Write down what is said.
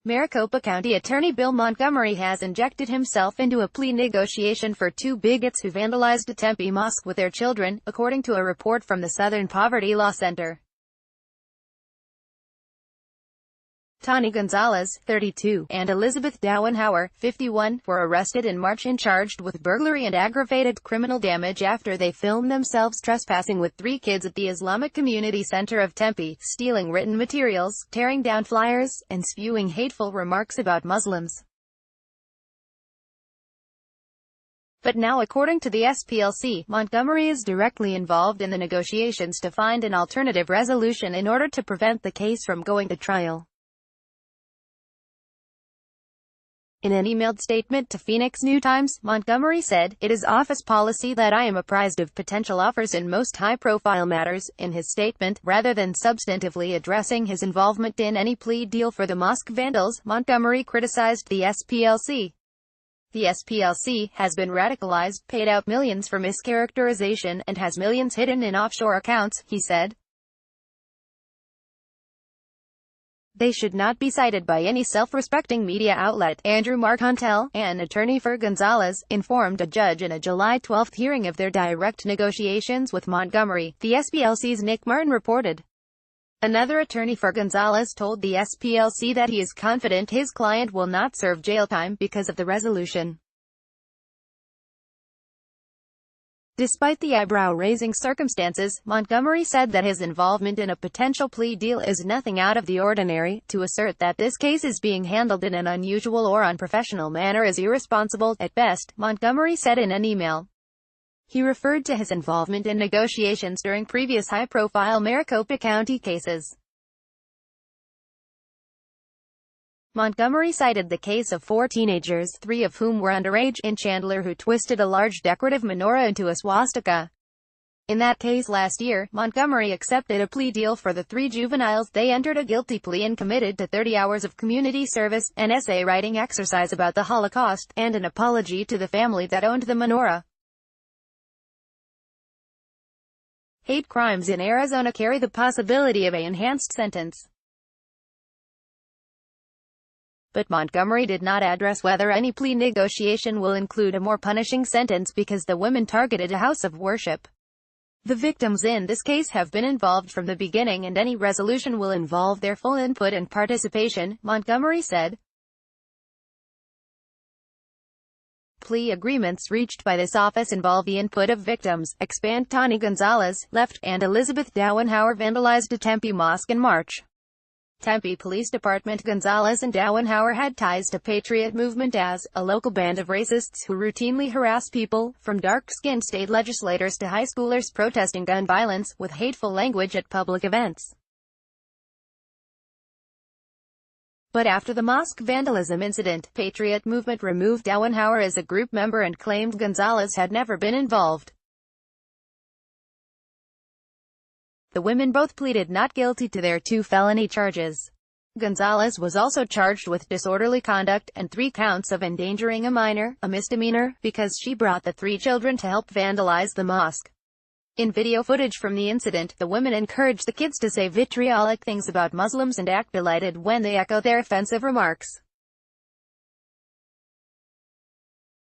Maricopa County Attorney Bill Montgomery has injected himself into a plea negotiation for two bigots who vandalized a Tempe mosque with their children, according to a report from the Southern Poverty Law Center. Tani Gonzalez, 32, and Elizabeth Dauenhauer, 51, were arrested in March and charged with burglary and aggravated criminal damage after they filmed themselves trespassing with three kids at the Islamic Community Center of Tempe, stealing written materials, tearing down flyers, and spewing hateful remarks about Muslims. But now, according to the SPLC, Montgomery is directly involved in the negotiations to find an alternative resolution in order to prevent the case from going to trial. In an emailed statement to Phoenix New Times, Montgomery said, "It is office policy that I am apprised of potential offers in most high-profile matters." In his statement, rather than substantively addressing his involvement in any plea deal for the mosque vandals, Montgomery criticized the SPLC. The SPLC has been radicalized, paid out millions for mischaracterization, and has millions hidden in offshore accounts, he said. They should not be cited by any self-respecting media outlet. Andrew Marcantel, an attorney for Gonzalez, informed a judge in a July 12 hearing of their direct negotiations with Montgomery, the SPLC's Nick Martin reported. Another attorney for Gonzalez told the SPLC that he is confident his client will not serve jail time because of the resolution. Despite the eyebrow-raising circumstances, Montgomery said that his involvement in a potential plea deal is nothing out of the ordinary. To assert that this case is being handled in an unusual or unprofessional manner is irresponsible, at best, Montgomery said in an email. He referred to his involvement in negotiations during previous high-profile Maricopa County cases. Montgomery cited the case of four teenagers, three of whom were underage, in Chandler who twisted a large decorative menorah into a swastika. In that case last year, Montgomery accepted a plea deal for the three juveniles. They entered a guilty plea and committed to 30 hours of community service, an essay writing exercise about the Holocaust, and an apology to the family that owned the menorah. Hate crimes in Arizona carry the possibility of an enhanced sentence. But Montgomery did not address whether any plea negotiation will include a more punishing sentence because the women targeted a house of worship. The victims in this case have been involved from the beginning and any resolution will involve their full input and participation, Montgomery said. Plea agreements reached by this office involve the input of victims. Expand. Tani Gonzalez, left, and Elizabeth Dauenhauer vandalized a Tempe mosque in March. Tempe Police Department. Gonzalez and Dauenhauer had ties to Patriot Movement as a local band of racists who routinely harass people, from dark-skinned state legislators to high schoolers protesting gun violence, with hateful language at public events. But after the mosque vandalism incident, Patriot Movement removed Dauenhauer as a group member and claimed Gonzalez had never been involved. The women both pleaded not guilty to their two felony charges. Gonzalez was also charged with disorderly conduct, and 3 counts of endangering a minor, a misdemeanor, because she brought the 3 children to help vandalize the mosque. In video footage from the incident, the women encouraged the kids to say vitriolic things about Muslims and act delighted when they echo their offensive remarks.